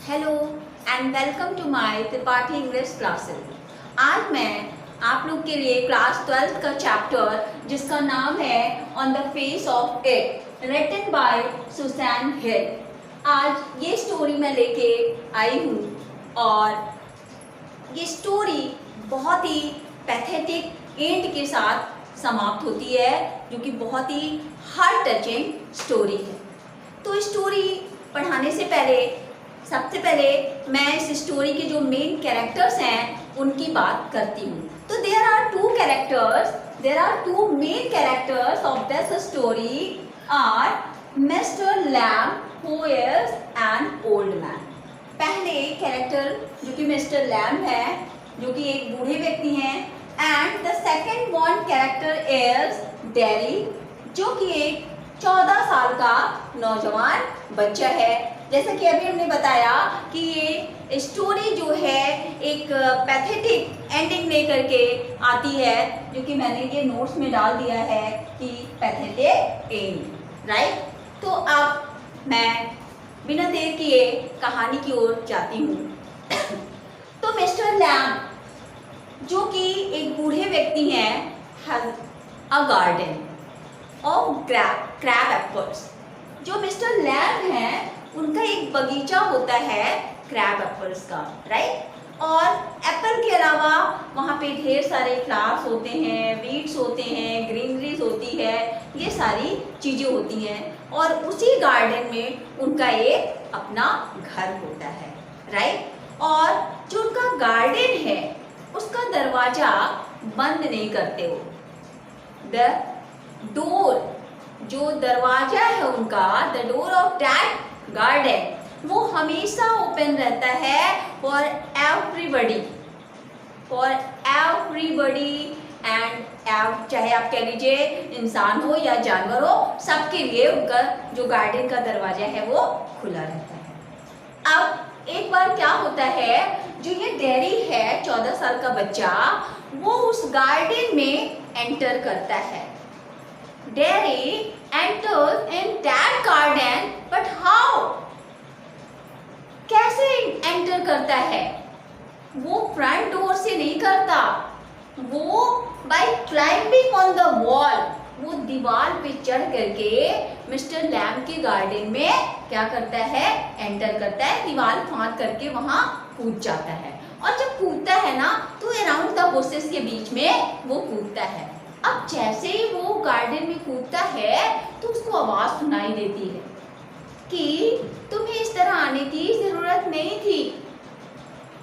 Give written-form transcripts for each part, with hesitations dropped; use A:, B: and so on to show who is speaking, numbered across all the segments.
A: Hello and welcome to my Tripathi English classes. आज मैं आप लोग के लिए क्लास 12th का चैप्टर जिसका नाम है on the face of it written by Susan Hill, आज ये स्टोरी मैं लेके आई हूँ और ये स्टोरी बहुत ही पैथेटिक एंड के साथ समाप्त होती है जो कि बहुत ही हार्ट टचिंग स्टोरी है। तो स्टोरी पढ़ाने से पहले सबसे पहले मैं इस स्टोरी के जो मेन कैरेक्टर्स हैं उनकी बात करती हूँ। तो there are two main characters of this story are mister Lamb who is an old man. पहले कैरेक्टर जो कि मिस्टर लैम्ब है जो कि एक बूढ़े व्यक्ति हैं, and the second one character is dairy जो कि एक 14 साल का नौजवान बच्चा है। जैसा कि अभी हमने बताया कि ये स्टोरी जो है एक पैथेटिक एंडिंग लेकर के आती है जो कि मैंने ये नोट्स में डाल दिया है कि पैथेटिक एंड, राइट। तो अब मैं बिना देर किए कहानी की ओर जाती हूँ। तो मिस्टर लैम्ब जो कि एक बूढ़े व्यक्ति हैं has a garden of crab apples. जो मिस्टर लैम्ब हैं उनका एक बगीचा होता है क्रैब एप्पल्स का, राइट। और एप्पल के अलावा वहाँ पे ढेर सारे फ्लावर्स होते हैं, वीड्स होते हैं, ग्रीनरीज होती है, ये सारी चीज़ें होती हैं। और उसी गार्डन में उनका एक अपना घर होता है, राइट। और जो उनका गार्डन है उसका दरवाज़ा बंद नहीं करते वो। द डोर, जो दरवाज़ा है उनका, the door of that garden, वो हमेशा ओपन रहता है फॉर एवरीबडी एंड चाहे आप कह लीजिए इंसान हो या जानवर हो, सबके लिए उनका जो गार्डन का दरवाजा है वो खुला रहता है। अब एक बार क्या होता है, जो ये डेरी है 14 साल का बच्चा, वो उस गार्डन में एंटर करता है। Derry enters in that garden, but how? कैसे एंटर करता है? वो फ्रंट डोर से नहीं करता, वो by climbing on the wall, वो दीवार पे चढ़ करके मिस्टर लैम्ब के गार्डन में क्या करता है, एंटर करता है, दीवार फांद करके वहां कूद जाता है। और जब कूदता है ना तो अराउंड द बुशेस के बीच में वो कूदता है। अब जैसे ही वो गार्डन में कूदता है तो उसको आवाज सुनाई देती है कि तुम्हें इस तरह आने की जरूरत नहीं थी।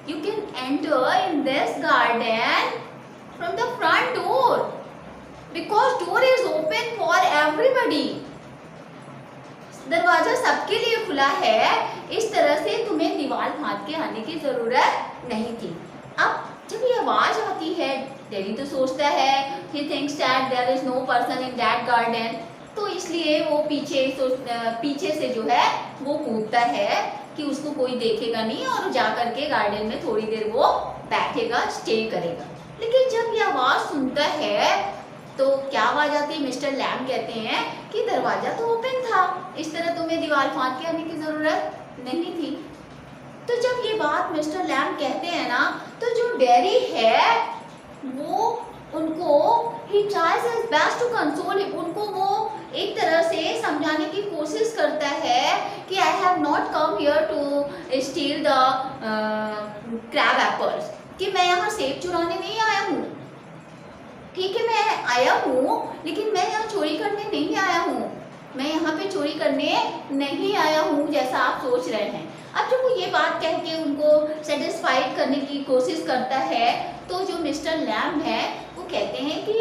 A: You can enter in this garden from the front door because door is open for everybody. दरवाजा सबके लिए खुला है, इस तरह से तुम्हें दीवार फांद के आने की जरूरत नहीं थी। अब जब ये आवाज आती है, डेरी तो सोचता है, he thinks that there is no person in that garden, तो इसलिए वो पीछे से जो है वो कूदता है कि उसको कोई देखेगा नहीं और जाकर के गार्डन में थोड़ी देर वो बैठेगा, स्टे करेगा। लेकिन जब ये आवाज सुनता है तो क्या आवाज आती है, मिस्टर लैम्ब कहते हैं कि दरवाजा तो ओपन था, इस तरह तुम्हें दीवार फांद के आने की जरूरत नहीं थी। तो जब ये बात मिस्टर लैम्ब कहते हैं ना, तो जो डेरी है वो उनको he tries his best to console him, उनको वो एक तरह से समझाने की कोशिश करता है कि I have not come here to steal the crab apples, कि मैं यहाँ सेब चुराने नहीं आया हूँ। ठीक है, मैं आया हूँ लेकिन मैं यहाँ चोरी करने नहीं आया हूँ, मैं यहाँ पे चोरी करने नहीं आया हूँ जैसा आप सोच रहे हैं। अब जब वो ये बात कह के उनको सेटिस्फाइड करने की कोशिश करता है तो जो मिस्टर लैम्ब है वो कहते हैं कि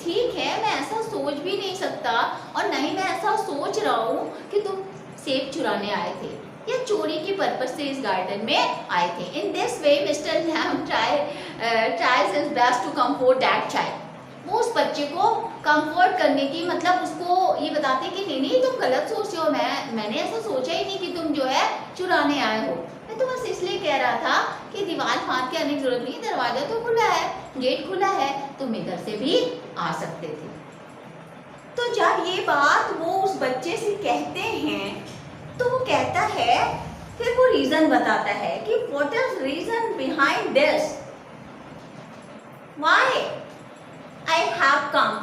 A: ठीक है, मैं ऐसा सोच भी नहीं सकता और नहीं मैं ऐसा सोच रहा हूँ कि तुम सेब चुराने आए थे या चोरी के पर्पस से इस गार्डन में आए थे। In this way mister Lamb tries his best to comfort that child. वो उस बच्चे को कंफर्ट करने की, मतलब उसको ये बताते कि नहीं तुम गलत सोच रहे हो, मैंने ऐसा सोचा ही नहीं कि तुम जो है चुराने आए हो, मैं तो बस इसलिए कह रहा था कि दीवार फांद के आने की जरूरत नहीं, दरवाजा तो खुला है, गेट खुला है, तुम इधर से भी आ सकते थे। तो जब ये बात वो उस बच्चे से कहते हैं तो वो कहता है फिर वो रीजन बताता है कि what is reason behind this, why I have come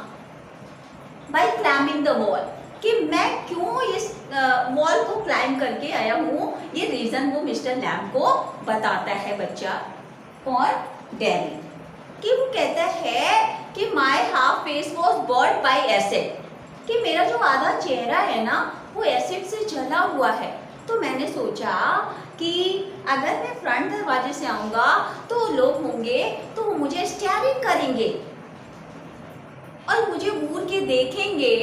A: by climbing the wall, कि मैं क्यों इस वॉल को क्लाइंब करके आया हूँ, ये रीजन वो मिस्टर लैम को बताता है बच्चा और डेरी, कि वो कहता है कि my half face was burned by acid, कि मेरा जो आधा चेहरा है ना वो एसिड से जला हुआ है। तो मैंने सोचा कि अगर मैं फ्रंट दरवाजे से आऊँगा तो लोग होंगे तो वो मुझे स्टेयरिंग करेंगे और मुझे घूर के देखेंगे,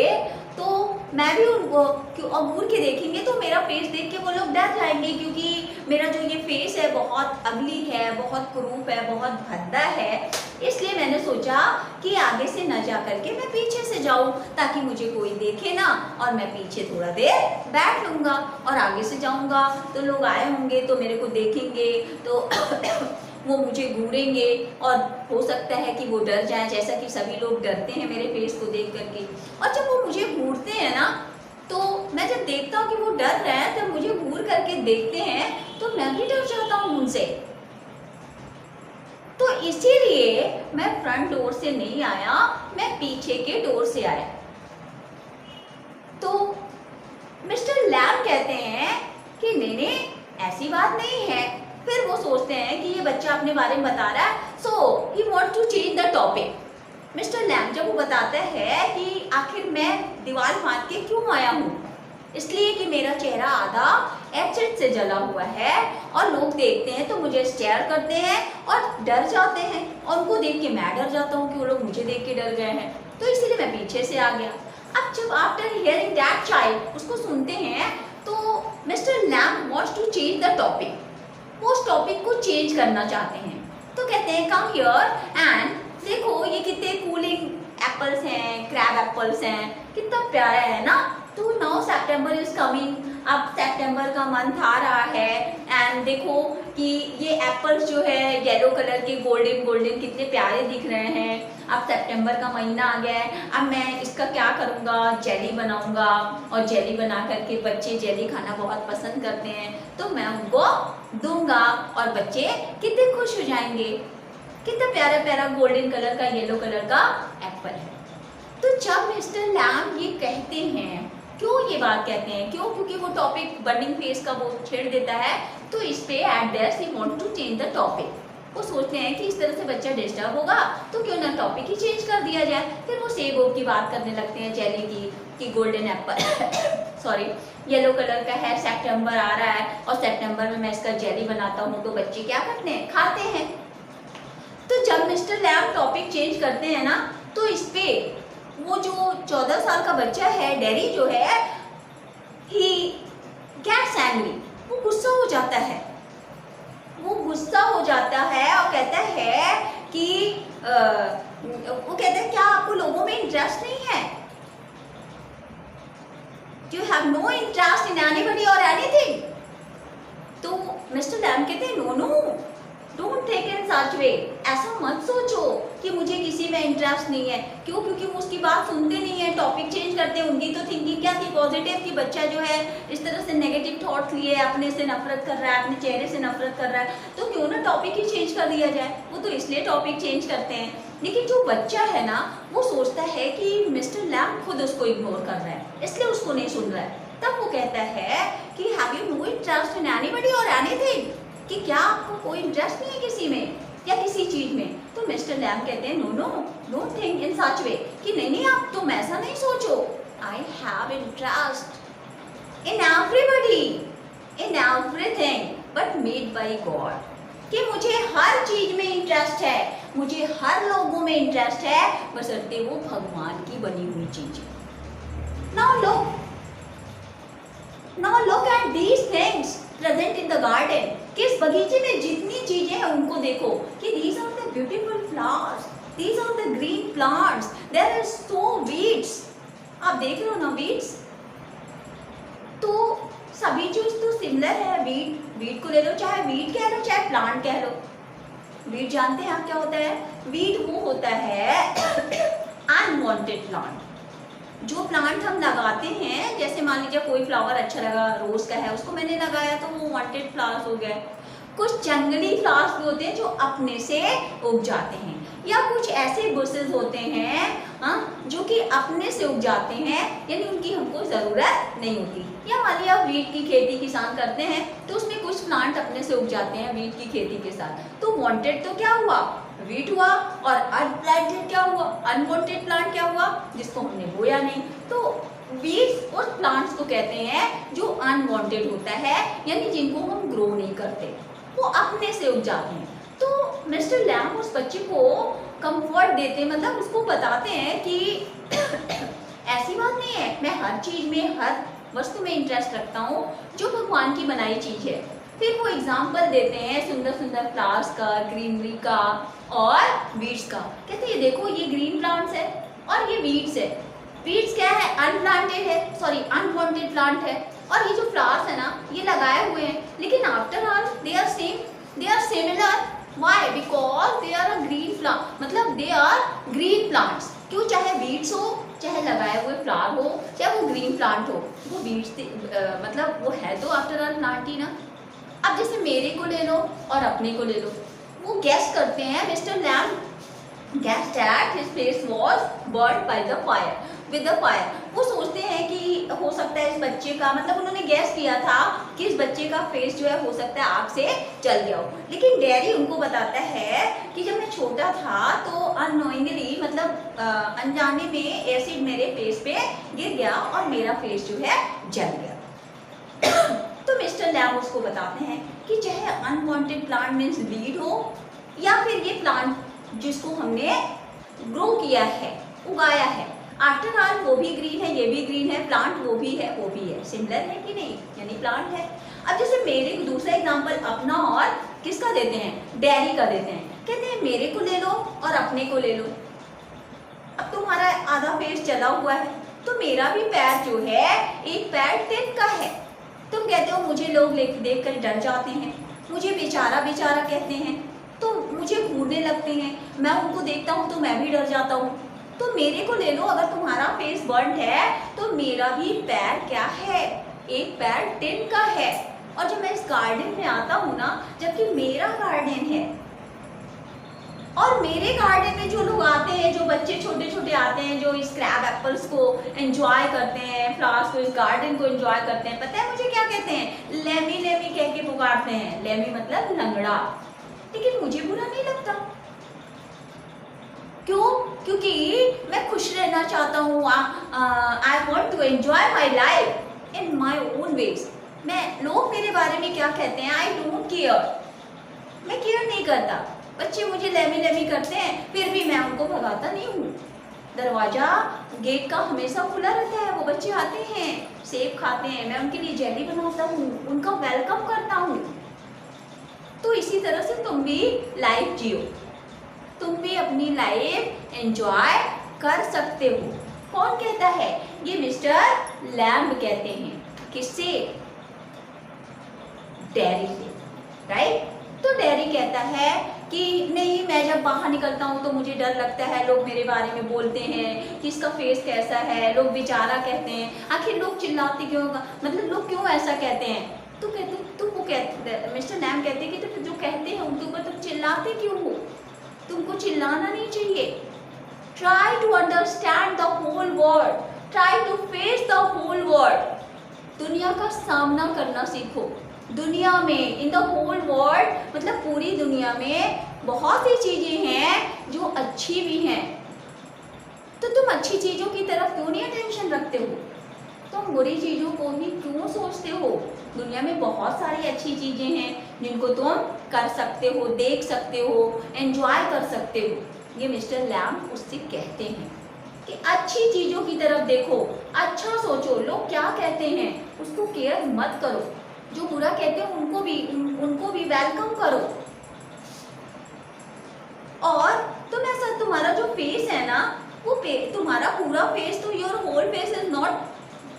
A: तो मैं भी उनको घूर के देखेंगे तो मेरा फेस देख के वो लोग डर जाएंगे, क्योंकि मेरा जो ये फेस है बहुत अगली है, बहुत क्रूप है, बहुत भद्दा है। इसलिए मैंने सोचा कि आगे से न जा करके मैं पीछे से जाऊं ताकि मुझे कोई देखे ना, और मैं पीछे थोड़ा देर बैठ लूँगा और आगे से जाऊँगा तो लोग आए होंगे तो मेरे को देखेंगे तो वो मुझे घूरेंगे और हो सकता है कि वो डर जाएं, जैसा कि सभी लोग डरते हैं मेरे फेस को देख करके। और जब वो मुझे घूरते हैं ना तो मैं जब देखता हूँ कि वो डर रहे हैं, जब मुझे घूर करके देखते हैं तो मैं भी डर जाता हूँ उनसे। तो इसीलिए मैं फ्रंट डोर से नहीं आया, मैं पीछे के डोर से आया। तो मिस्टर लैम कहते हैं कि नहीं ऐसी बात नहीं है। फिर वो सोचते हैं कि ये बच्चा अपने बारे में बता रहा है, so he want to change the topic. Mister Lamb जब वो बताता है कि आखिर मैं दीवार फांद के क्यों आया हूँ, इसलिए कि मेरा चेहरा आधा एसिड से जला हुआ है और लोग देखते हैं तो मुझे स्टेयर करते हैं और डर जाते हैं, और उनको देख के मैं डर जाता हूँ कि वो लोग मुझे देख के डर गए हैं, तो इसीलिए मैं पीछे से आ गया। अब जब आफ्टर हियरिंग दैट चाइल्ड उसको सुनते हैं तो mister Lamb wants to change the topic, वो उस टॉपिक को चेंज करना चाहते हैं। तो कहते हैं कम हियर एंड देखो ये कितने कूलिंग एप्पल्स हैं, क्रैब एप्पल्स हैं, कितना प्यारा है ना। तो नाउ सितंबर इज कमिंग, अब सितंबर का मंथ आ रहा है एंड देखो कि ये एप्पल्स जो है येलो कलर के गोल्डन गोल्डन कितने प्यारे दिख रहे हैं। अब सितंबर का महीना आ गया है, अब मैं इसका क्या करूँगा, जेली बनाऊँगा, और जेली बना करके बच्चे जेली खाना बहुत पसंद करते हैं तो मैं उनको दूंगा और बच्चे कितने खुश हो जाएंगे। कितना प्यारा प्यारा गोल्डन कलर का येलो कलर का एप्पल है। तो जब मिस्टर लैम ये कहते हैं, क्यों ये बात कहते हैं, क्यों, क्योंकि वो टॉपिक बर्निंग फेस का वो छेड़ देता है, तो इस पे at that he want to change the topic. वो सोचते हैं कि इस तरह से बच्चा डिस्टर्ब होगा तो क्यों ना टॉपिक ही चेंज कर दिया जाए। फिर वो सेब की बात करने लगते हैं, जेली की, कि golden Apple sorry yellow colour का है, सितंबर आ रहा है और सितंबर में मैं इसका जेली बनाता हूँ तो बच्चे क्या करते हैं, खाते हैं। तो जब मिस्टर लैम टॉपिक चेंज करते हैं ना तो इस पे वो जो 14 साल का बच्चा है डेरी जो है, ही गेट्स एंग्री, वो गुस्सा हो जाता है। वो गुस्सा हो जाता है और कहता है कि वो कहता है क्या आपको लोगों में इंटरेस्ट नहीं है, you have no interest in anybody और एनीथिंग। तो मिस्टर लैम कहते हैं no no don't think in such way, ऐसा मत सोचो कि मुझे किसी में इंटरेस्ट नहीं है। क्यों, क्योंकि वो उसकी बात सुनते नहीं है, टॉपिक चेंज करते हैं। उनकी तो थिंकिंग क्या थी, पॉजिटिव, कि बच्चा जो है इस तरह से नेगेटिव थॉट्स लिए अपने से नफरत कर रहा है, अपने चेहरे से नफरत कर रहा है, तो क्यों ना टॉपिक ही चेंज कर दिया जाए। वो तो इसलिए टॉपिक चेंज करते हैं। लेकिन जो बच्चा है ना वो सोचता है कि मिस्टर लैम खुद उसको इग्नोर कर रहा है, इसलिए उसको नहीं सुन रहा है। तब वो कहता है कि have you know interest in anybody और एनीथिंग, कि क्या आपको कोई इंटरेस्ट नहीं है किसी में या किसी चीज में। तो मिस्टर लैम कहते हैं no no don't think in such way, कि नहीं आप तुम ऐसा नहीं सोचो, I have interest in everybody in everything but made by God, कि मुझे हर चीज में इंटरेस्ट है, मुझे हर लोगों में इंटरेस्ट है, बशर्ते वो भगवान की बनी हुई चीज। Now look at these things present in the garden, कि इस बगीचे में जितनी चीजें हैं उनको देखो, कि these are the beautiful flowers, these are the green plants, there are so weeds, आप देख रहे हो ना weeds, तो सभी चीज तो सिमिलर है। वीड को ले लो, चाहे वीड कह लो चाहे प्लांट कह लो। वीड जानते हैं आप क्या होता है, वीड वो होता है अनवांटेड प्लांट, जो प्लांट हम लगाते हैं, जैसे मान लीजिए कोई फ्लावर अच्छा लगा, रोज का है, उसको मैंने लगाया तो वो वांटेड फ्लावर्स हो गए। कुछ जंगली फ्लावर्स भी होते हैं जो अपने से उग जाते हैं, या कुछ ऐसे बुशेस होते हैं जो कि अपने से उग जाते हैं, यानी उनकी हमको ज़रूरत नहीं होती। या मान लिया वीट की खेती किसान करते हैं तो उसमें कुछ प्लांट अपने से उग जाते हैं वीट की खेती के साथ, तो वांटेड तो क्या हुआ, वीट हुआ, और अनप्लांटेड क्या हुआ, अनवांटेड प्लांट क्या हुआ, जिसको हमने बोया नहीं। तो वीड्स उस प्लांट्स को कहते हैं जो अनवांटेड होता है, यानी जिनको हम ग्रो नहीं करते, वो अपने से उग जाते हैं। तो मिस्टर लैम उस बच्चे को कंफर्ट देते, मतलब उसको बताते हैं कि ऐसी बात नहीं है, मैं हर चीज़ में, हर वस्तु में इंटरेस्ट रखता हूँ जो भगवान की बनाई चीज़ है। फिर वो एग्जाम्पल देते हैं सुंदर सुंदर फ्लावर्स का, ग्रीनरी का और वीड्स का। कहते हैं ये देखो, ये ग्रीन प्लांट्स है और ये वीड्स है। वीड्स क्या है, अनप्लांटेड है, सॉरी अनवांटेड प्लांट है, और ये जो फ्लावर्स है ना, ये लगाए हुए हैं, लेकिन after all they are same, they are similar. Why? Because they are a green plant, मतलब दे आर ग्रीन प्लांट्स। क्यों? चाहे वीड्स हो, चाहे लगाए हुए फ्लावर हो, चाहे वो ग्रीन प्लांट हो, वो वीड्स मतलब वो है तो आफ्टर ऑल प्लांट ही ना। अब जैसे मेरे को ले लो और अपने को ले लो, वो गैस करते हैं, mister Lamb guessed that his face was burned by the fire, with the fire। वो सोचते हैं कि हो सकता है इस बच्चे का, मतलब उन्होंने गैस किया था कि इस बच्चे का फेस जो है हो सकता है आग से जल गया हो। लेकिन डैडी उनको बताता है कि जब मैं छोटा था तो अननोइंगली, मतलब अनजाने में एसिड मेरे फेस पे गिर गया और मेरा फेस जो है जल गया। तो मिस्टर लैम उसको बताते हैं कि चाहे अनवांटेड प्लांट मीन्स वीड हो, या फिर ये प्लांट जिसको हमने ग्रो किया है, उगाया है, आफ्टर ऑल वो भी ग्रीन है, ये भी ग्रीन है, प्लांट वो भी है, वो भी है, सिमिलर है कि नहीं, यानी प्लांट है। अब जैसे मेरे दूसरा एग्जांपल अपना और किसका देते हैं, डैडी का देते हैं। कहते हैं मेरे को ले लो और अपने को ले लो। अब तुम्हारा आधा फेस जला हुआ है, तो मेरा भी पैर जो है, एक पैर टिन का है। तुम कहते हो मुझे लोग देख कर डर जाते हैं, मुझे बेचारा बेचारा कहते हैं, तो मुझे घूरने लगते हैं, मैं उनको देखता हूँ तो मैं भी डर जाता हूँ। तो मेरे को ले लो, अगर तुम्हारा फेस बर्न है तो मेरा भी पैर क्या है, एक पैर टिन का है। और जब मैं इस गार्डन में आता हूँ ना, जबकि मेरा गार्डन है, और मेरे गार्डन में जो लोग आते हैं, जो बच्चे छोटे छोटे आते हैं, जो इस क्रैब एप्पल्स को एंजॉय करते हैं, फ्लावर्स को, इस गार्डन को एंजॉय करते हैं, पता है मुझे क्या कहते हैं, लेमी लेमी कह के पुकारते हैं। लेमी मतलब लंगड़ा। लेकिन मुझे बुरा नहीं लगता। क्यों? क्योंकि मैं खुश रहना चाहता हूँ। I want to enjoy my life in my own ways. लोग मेरे बारे में क्या कहते हैं, आई डोंट केयर, मैं केयर नहीं करता। बच्चे मुझे लेमी लेमी करते हैं, फिर भी मैं उनको भगाता नहीं हूँ। दरवाजा गेट का हमेशा खुला रहता है, वो बच्चे आते हैं, सेब खाते हैं, मैं उनके लिए जेली बनाता हूँ, उनका वेलकम करता हूँ। तो इसी तरह से तुम भी लाइफ जियो, तुम भी अपनी लाइफ एंजॉय कर सकते हो। कौन कहता है? ये मिस्टर लैम्ब कहते हैं। किससे? डैरी से, राइट। तो डैरी कहता है कि नहीं, मैं जब बाहर निकलता हूँ तो मुझे डर लगता है, लोग मेरे बारे में बोलते हैं कि इसका फेस कैसा है, लोग बेचारा कहते हैं, आखिर लोग चिल्लाते क्यों, मतलब लोग क्यों ऐसा कहते हैं। तो कहते, तो वो कहते, मिस्टर लैम्ब कहते हैं कि तो जो कहते हैं उनके ऊपर तुम चिल्लाते क्यों हो, तुमको चिल्लाना नहीं चाहिए। Try to understand the whole world, try to face the whole world. दुनिया का सामना करना सीखो। दुनिया में, इन द होल वर्ल्ड, मतलब पूरी दुनिया में बहुत सी चीज़ें हैं जो अच्छी भी हैं, तो तुम अच्छी चीज़ों की तरफ क्यों नहीं अटेंशन रखते हो, तुम बुरी चीज़ों को ही क्यों सोचते हो। दुनिया में बहुत सारी अच्छी चीज़ें हैं जिनको तुम कर सकते हो, देख सकते हो, एंजॉय कर सकते हो। ये मिस्टर लैम्ब उससे कहते हैं कि अच्छी चीज़ों की तरफ देखो, अच्छा सोचो, लोग क्या कहते हैं उसको केयर मत करो, जो बुरा कहते हैं उनको भी वेलकम करो। और तुम ऐसा, तुम्हारा जो फेस है ना, वो तुम्हारा पूरा फेस, तो your whole face is not,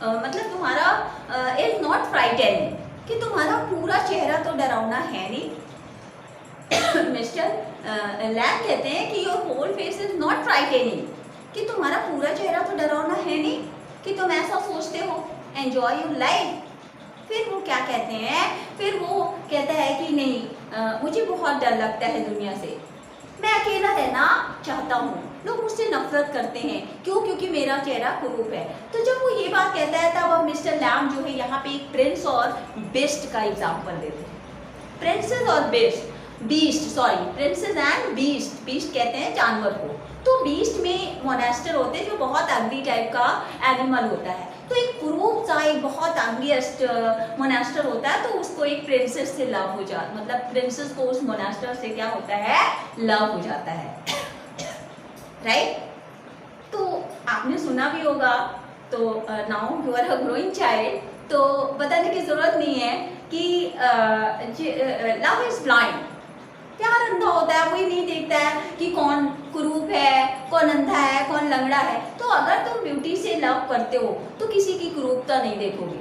A: मतलब तुम्हारा इज नॉट फ्राइटेनिंग, कि तुम्हारा पूरा चेहरा तो डरावना है नहीं। मिस्टर लैम्ब कहते हैं कि your whole face is not frightening, कि तुम्हारा पूरा चेहरा तो डरावना है नहीं कि तुम ऐसा सोचते हो, एंजॉय योर लाइफ। फिर वो क्या कहते हैं, फिर वो कहता है कि नहीं, मुझे बहुत डर लगता है दुनिया से, मैं अकेला रहना चाहता हूँ, लोग मुझसे नफरत करते हैं, क्यों? क्योंकि मेरा चेहरा कुरूप है। तो जब वो ये बात कहता है तब अब मिस्टर लैम जो है यहाँ पे एक प्रिंस और बीस्ट का एग्जाम्पल देते हैं। प्रिंसेस और beast princess and beast. Beast कहते हैं जानवर को। तो बीस्ट में मोनेस्टर होते हैं जो बहुत अगली टाइप का एनिमल होता है। तो एक कुरूप सा एक बहुत अंगीस्ट मोनेस्टर होता है, तो उसको एक प्रिंसेस से लव हो जाता, मतलब प्रिंसेस को उस मोनेस्टर से क्या होता है, लव हो जाता है, राइट। तो आपने सुना भी होगा, तो now you are a growing child, तो बताने की जरूरत नहीं है कि लव इज ब्लाइंड, प्यार अंधा होता है, कोई नहीं देखता है कि कौन कुरूप है, कौन अंधा है, कौन लंगड़ा है। तो अगर तुम ब्यूटी से लव करते हो तो किसी की कुरूपता नहीं देखोगे,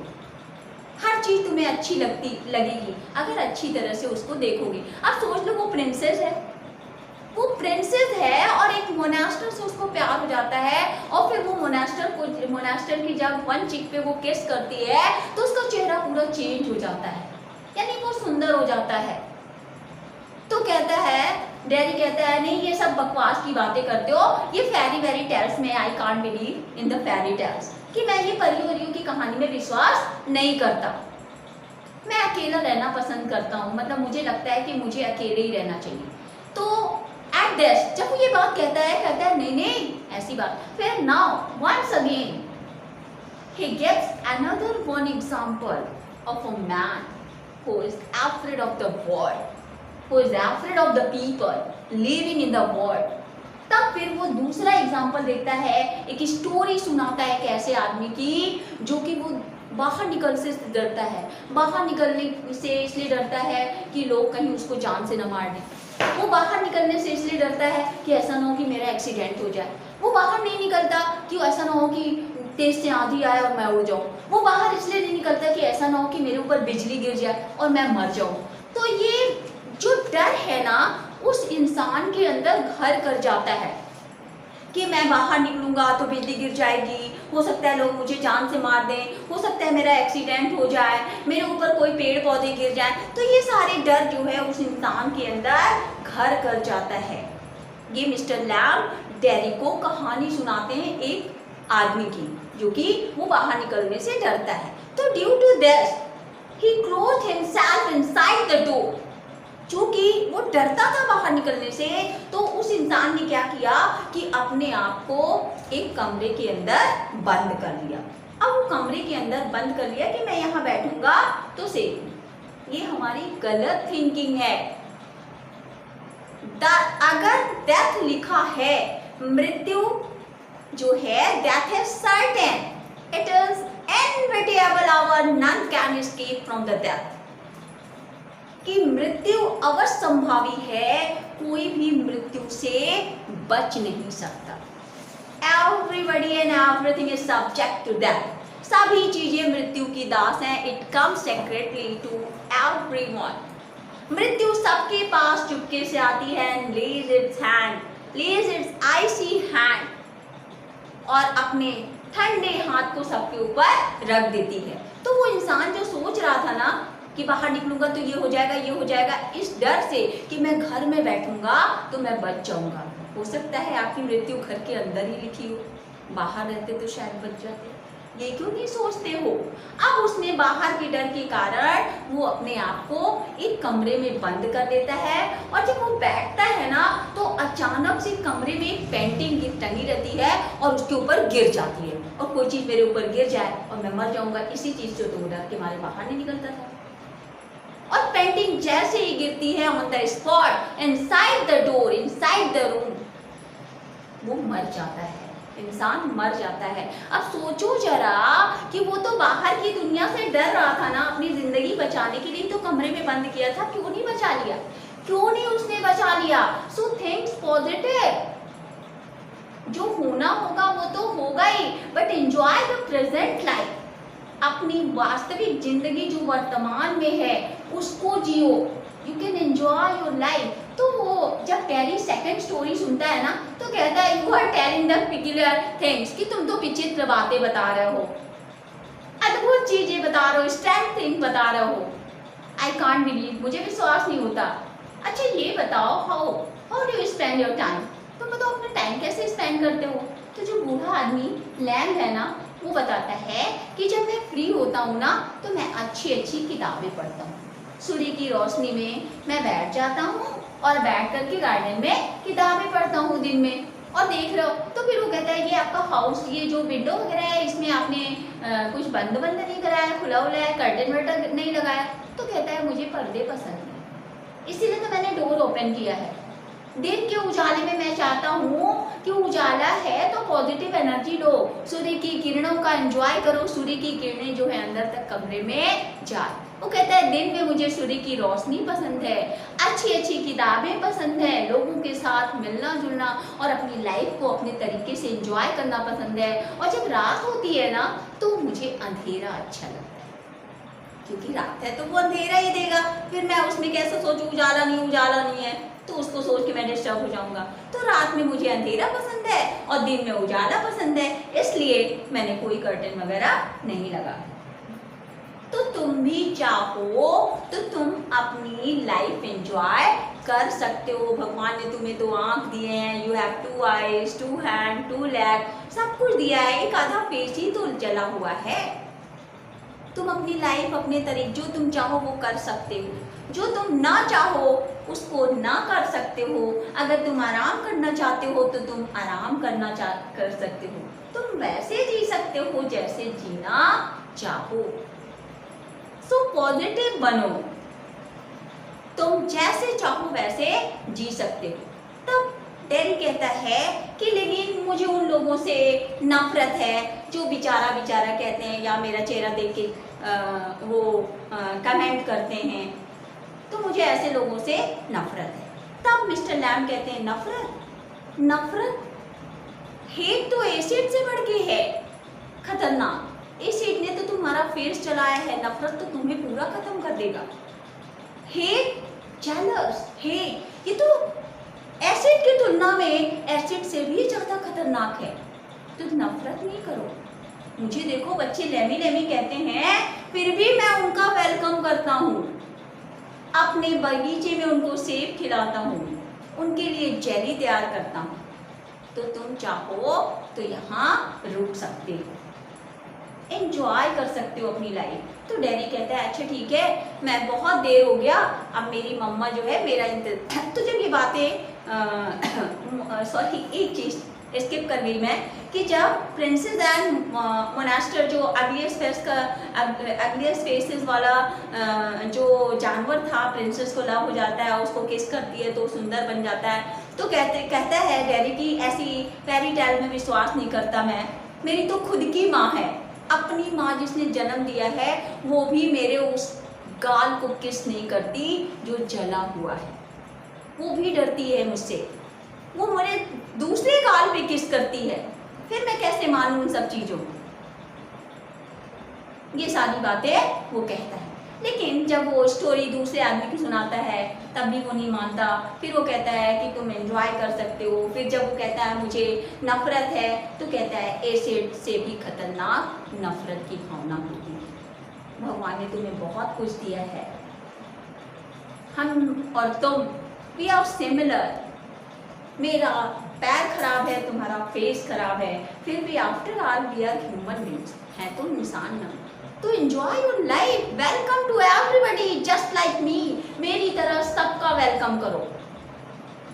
A: हर चीज तुम्हें अच्छी लगेगी अगर अच्छी तरह से उसको देखोगे। अब सोच लो वो प्रिंसेस है, वो प्रिंसेस है और एक मोनेस्टर से उसको प्यार हो जाता है, और फिर वो मोनेस्टर की जब वन चिक पे वो किस करती है तो उसका चेहरा पूरा चेंज हो जाता है, यानी वो सुंदर हो जाता है। तो कहता है, डैडी कहता है नहीं ये सब बकवास की बातें करते हो, ये फेरी टेल्स में, I can't believe in the fairy tales, कि मैं ये परियों की कहानी में विश्वास नहीं करता, मैं अकेला रहना पसंद करता हूँ, मतलब मुझे लगता है कि मुझे अकेले ही रहना चाहिए। तो एट दिस जब वो ये बात कहता है नहीं ऐसी बात। फिर now once again he gives another one example of a man who is afraid of the world, who is afraid of the people living in the world। तब फिर वो दूसरा एग्जाम्पल देता है, एक स्टोरी सुनाता है एक ऐसे आदमी की जो कि वो बाहर निकलने से डरता है, बाहर निकलने से इसलिए डरता है कि लोग कहीं उसको जान से न मार दें, वो बाहर निकलने से इसलिए डरता है कि ऐसा ना हो कि मेरा एक्सीडेंट हो जाए, वो बाहर नहीं निकलता कि ऐसा ना हो कि तेज से आंधी आए और मैं उड़ जाऊँ, वो बाहर इसलिए नहीं निकलता कि ऐसा ना हो कि मेरे ऊपर बिजली गिर जाए और मैं मर जाऊँ। तो ये जो डर है ना उस इंसान के अंदर घर कर जाता है कि मैं बाहर निकलूंगा तो बिजली गिर जाएगी, हो सकता है लोग मुझे जान से मार दें, हो सकता है मेरा एक्सीडेंट हो जाए, मेरे ऊपर कोई पेड़ पौधे गिर जाए। तो ये सारे डर जो है उस इंसान के अंदर घर कर जाता है। ये मिस्टर लैम डैडी को कहानी सुनाते हैं एक आदमी की जो कि वो बाहर निकलने से डरता है। तो due to this he closed himself inside the door, चूंकि वो डरता था बाहर निकलने से, तो उस इंसान ने क्या किया कि अपने आप को एक कमरे के अंदर बंद कर लिया। अब वो कमरे के अंदर बंद कर लिया कि मैं यहाँ बैठूंगा तो सेफ। ये हमारी गलत थिंकिंग है। अगर डेथ लिखा है, मृत्यु जो है डेथ है certain, it is inevitable, our none can escape from the death, कि मृत्यु अवश्य संभावी है, कोई भी मृत्यु से बच नहीं सकता। Everybody and everything is subject to death, सभी चीजें मृत्यु की दास हैं। It comes secretly to everyone, मृत्यु सबके पास चुपके से आती है and lays its icy hand, और अपने ठंडे हाथ को सबके ऊपर रख देती है। तो वो इंसान जो सोच रहा था ना कि बाहर निकलूंगा तो ये हो जाएगा, इस डर से कि मैं घर में बैठूंगा तो मैं बच जाऊंगा, हो सकता है आपकी मृत्यु घर के अंदर ही लिखी हो, बाहर रहते तो शायद बच जाते, ये क्यों नहीं सोचते हो। अब उसने बाहर के डर के कारण वो अपने आप को एक कमरे में बंद कर देता है, और जब वो बैठता है ना तो अचानक से कमरे में एक पेंटिंग टंगी रहती है और उसके ऊपर गिर जाती है, और कोई चीज मेरे ऊपर गिर जाए और मैं मर जाऊंगा, इसी चीज से तो डर के मारे बाहर नहीं निकलता था। और पेंटिंग जैसे ही गिरती है on the spot, inside the door, inside the room, वो मर जाता है, इंसान मर जाता है। अब सोचो जरा कि वो तो बाहर की दुनिया से डर रहा था ना, अपनी जिंदगी बचाने के लिए तो कमरे में बंद किया था, क्यों नहीं बचा लिया, क्यों नहीं उसने बचा लिया। सो थिंक्स पॉजिटिव, जो होना होगा वो तो होगा ही, but enjoy the present life, अपनी वास्तविक जिंदगी जो वर्तमान में है उसको जियो, you can enjoy your life. तो वो जब टेरी सेकंड स्टोरी सुनता है ना तो कहता है you are telling the peculiar things, कि तुम तो विचित्र बातें बता रहे हो, अद्भुत चीजें बता रहे हो, स्ट्रेंथ थिंग बता रहे हो। आई कांट बिलीव, मुझे विश्वास नहीं होता। अच्छा ये बताओ how how do you spend your time, तुम बताओ अपना टाइम कैसे स्पेंड करते हो। तो जो बूढ़ा आदमी लैम है ना वो बताता है कि जब मैं फ्री होता हूँ ना तो मैं अच्छी अच्छी किताबें पढ़ता हूँ, सूर्य की रोशनी में मैं बैठ जाता हूँ और बैठ करके गार्डन में किताबें पढ़ता हूँ दिन में, और देख रहे हो। तो फिर वो कहता है ये आपका हाउस, ये जो विंडो वगैरह है इसमें आपने कुछ बंद नहीं कराया, खुला हुआ है, कर्टन वर्टन नहीं लगाया। तो कहता है मुझे पर्दे पसंद है इसीलिए तो मैंने डोर ओपन किया है। दिन के उजाले में मैं चाहता हूँ कि उजाला है तो पॉजिटिव एनर्जी लो, सूर्य की किरणों का एंजॉय करो, सूर्य की किरणें जो है अंदर तक कमरे में जाए। वो कहता है दिन में मुझे सूर्य की रोशनी पसंद है, अच्छी अच्छी किताबें पसंद है, लोगों के साथ मिलना जुलना और अपनी लाइफ को अपने तरीके से एंजॉय करना पसंद है। और जब रात होती है ना तो मुझे अंधेरा अच्छा लगता है, क्योंकि रात है तो वो अंधेरा ही देगा, फिर मैं उसमें कैसे सोचूं उजाला नहीं है, तो उसको सोच के मैं डिस्टर्ब हो जाऊंगा। तो रात में मुझे अंधेरा पसंद है और दिन में उजाला पसंद है, इसलिए मैंने कोई कर्टन वगैरह नहीं लगा। तो तुम भी चाहो तो तुम अपनी लाइफ एंजॉय कर सकते हो। भगवान ने तुम्हें 2 आंख दिए हैं, you have 2 eyes, 2 hand, 2 leg, सब कुछ दिया है, एक आधा फेस ही तो जला हुआ है। तुम अपनी लाइफ अपने तरीके जो तुम चाहो वो कर सकते हो, जो तुम ना चाहो उसको ना कर सकते हो। अगर तुम आराम करना चाहते हो तो तुम आराम कर सकते हो, तुम वैसे जी सकते हो जैसे जीना चाहो। सो पॉजिटिव बनो, तुम जैसे चाहो वैसे जी सकते हो। तब टेरी कहता है कि लेकिन मुझे उन लोगों से नफरत है जो बेचारा कहते हैं या मेरा चेहरा देख के वो कमेंट करते हैं, तो मुझे ऐसे लोगों से नफरत है। तब मिस्टर लैम कहते हैं नफरत हेट तो एसिड से बढ़ के है खतरनाक। एसिड ने तो तुम्हारा फेस चलाया है, नफरत तो तुम्हें पूरा खत्म कर देगा। हेट, जेलस, हेट, ये तो एसिड की तुलना में एसिड से भी ज्यादा खतरनाक है। तो नफरत नहीं करो। मुझे देखो बच्चे लेमी कहते हैं, फिर भी मैं उनका वेलकम करता हूँ, अपने बगीचे में उनको सेब खिलाता हूँ, उनके लिए जेली तैयार करता हूँ। तो तुम चाहो तो यहाँ रुक सकते हो, एंजॉय कर सकते हो अपनी लाइफ। तो डैडी कहता है अच्छा ठीक है, मैं बहुत देर हो गया, अब मेरी मम्मा जो है मेरा इंतजार। तो जब ये बातें सॉरी एक चीज़ स्किप कर गई मैं, कि जब प्रिंसेस एंड मोनास्टर जो अगलियस फेसेस वाला जो जानवर था, प्रिंसेस को लव हो जाता है, उसको किस करती है तो सुंदर बन जाता है। तो कहता है डैडी की ऐसी फेरी टेल में विश्वास नहीं करता मैं, मेरी तो खुद की माँ है, अपनी माँ जिसने जन्म दिया है वो भी मेरे उस गाल को किस नहीं करती जो जला हुआ है, वो भी डरती है मुझसे, वो मेरे दूसरे गाल पे किस करती है, फिर मैं कैसे मानूं उन सब चीज़ों। ये सारी बातें वो कहता है। लेकिन जब वो स्टोरी दूसरे आदमी की सुनाता है तब भी वो नहीं मानता। फिर वो कहता है कि तुम एंजॉय कर सकते हो। फिर जब वो कहता है मुझे नफरत है तो कहता है एसिड से भी खतरनाक नफरत की भावना होती है। भगवान ने तुम्हें बहुत कुछ दिया है, हम और तुम वी आर सिमिलर। मेरा पैर खराब है, तुम्हारा फेस खराब है, फिर भी after all we are human beings, है तो इंसान ना। तो enjoy your life, welcome to everybody just like me, मेरी तरह सबका वेलकम करो।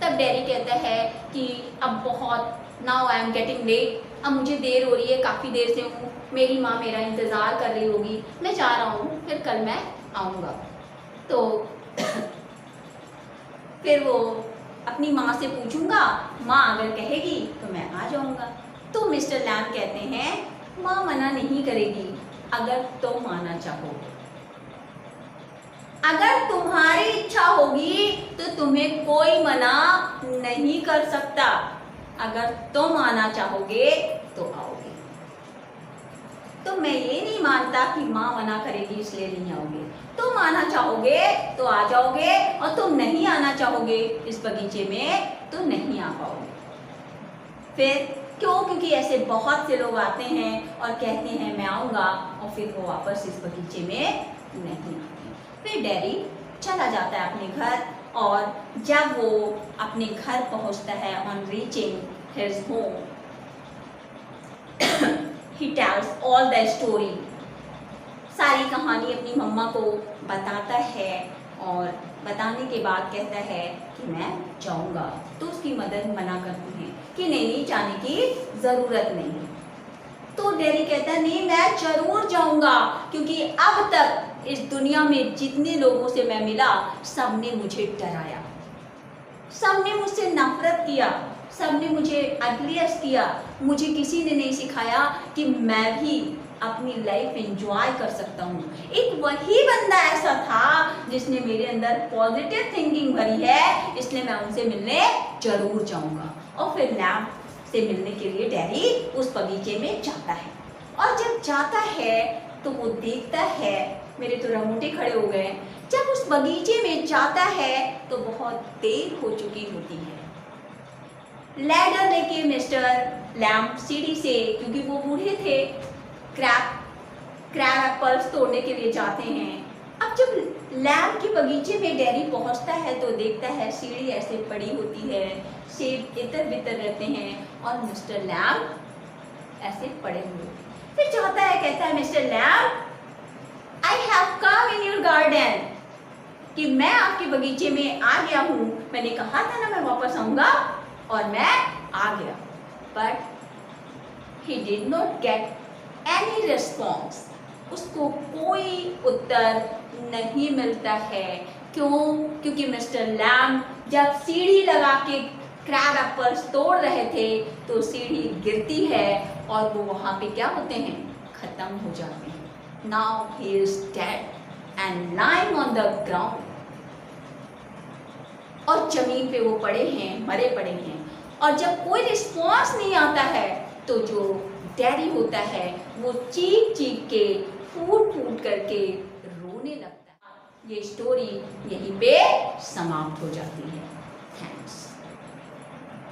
A: तब डैडी कहता है कि अब बहुत, now I am getting late, अब मुझे देर हो रही है, काफ़ी देर से हूँ, मेरी माँ मेरा इंतज़ार कर रही होगी, मैं जा रहा हूँ, फिर कल मैं आऊँगा। तो फिर वो अपनी माँ से पूछूंगा, माँ अगर कहेगी तो मैं आ जाऊँगा। तो मिस्टर लैम कहते हैं माँ मना नहीं करेगी अगर तुम आना चाहो, अगर तुम्हारी इच्छा होगी तो तुम्हें कोई मना नहीं कर सकता, अगर तुम आना चाहोगे तो आओगे। तो मैं ये नहीं मानता कि माँ मना करेगी इसलिए नहीं आओगे। तुम आना चाहोगे तो आ जाओगे, और तुम नहीं आना चाहोगे इस बगीचे में तो नहीं आ पाओगे। फिर क्यों? क्योंकि ऐसे बहुत से लोग आते हैं और कहते हैं मैं आऊँगा, और फिर वो वापस इस बगीचे में नहीं आते। फिर डैरी चला जाता है अपने घर, और जब वो अपने घर पहुंचता है, on reaching his home, he tells all the story, सारी कहानी अपनी मम्मा को बताता है, और बताने के बाद कहता है कि मैं जाऊंगा। तो उसकी मदर मना करती है कि नहीं जाने की ज़रूरत नहीं। तो डैरी कहता है नहीं, मैं जरूर जाऊंगा, क्योंकि अब तक इस दुनिया में जितने लोगों से मैं मिला सबने मुझे डराया, सबने मुझसे नफरत किया, सबने मुझे अगलियस किया। मुझे किसी ने नहीं सिखाया कि मैं भी अपनी लाइफ एंजॉय कर सकता हूँ। एक वही बंदा ऐसा था जिसने मेरे अंदर पॉजिटिव थिंकिंग भरी है, इसलिए मैं उनसे मिलने जरूर जाऊंगा। और फिर लैम्प से मिलने के लिए डैरी उस बगीचे में जाता है, और जब जाता है तो वो देखता है, मेरे तो रोंगटे खड़े हो गए। जब उस बगीचे में जाता है तो बहुत देर हो चुकी होती है। लैडर लेके मिस्टर लैम्प सीढ़ी से, क्योंकि वो बूढ़े थे, क्रैब एप्पल्स तोड़ने के लिए जाते हैं। अब जब लैम्प के बगीचे में डैरी पहुंचता है तो देखता है सीढ़ी ऐसे पड़ी होती है, सेब इधर बितर रहते हैं, और मिस्टर लैम्प ऐसे पड़े हुए। फिर जाता है, कहता है mister lamp, I have come in your garden, कि मैं आपके बगीचे में आ गया हूँ। मैंने कहा था ना मैं वापस आऊँगा, और मैं आ गया। But he did not get any response, उसको कोई उत्तर नहीं मिलता है। क्यों? क्योंकि मिस्टर लैम्प जब सीढ़ी लगा के क्रैब एप्पल्स तोड़ रहे थे तो सीढ़ी गिरती है, और वो वहाँ पे क्या होते हैं, खत्म हो जाते हैं। Now he is dead and lying on the ground, और जमीन पे वो पड़े हैं, मरे पड़े हैं। और जब कोई रिस्पॉन्स नहीं आता है तो जो डैडी होता है वो चीख चीख के, फूट फूट करके रोने लगता है। ये स्टोरी यहीं पे समाप्त हो जाती है। थैंक्स।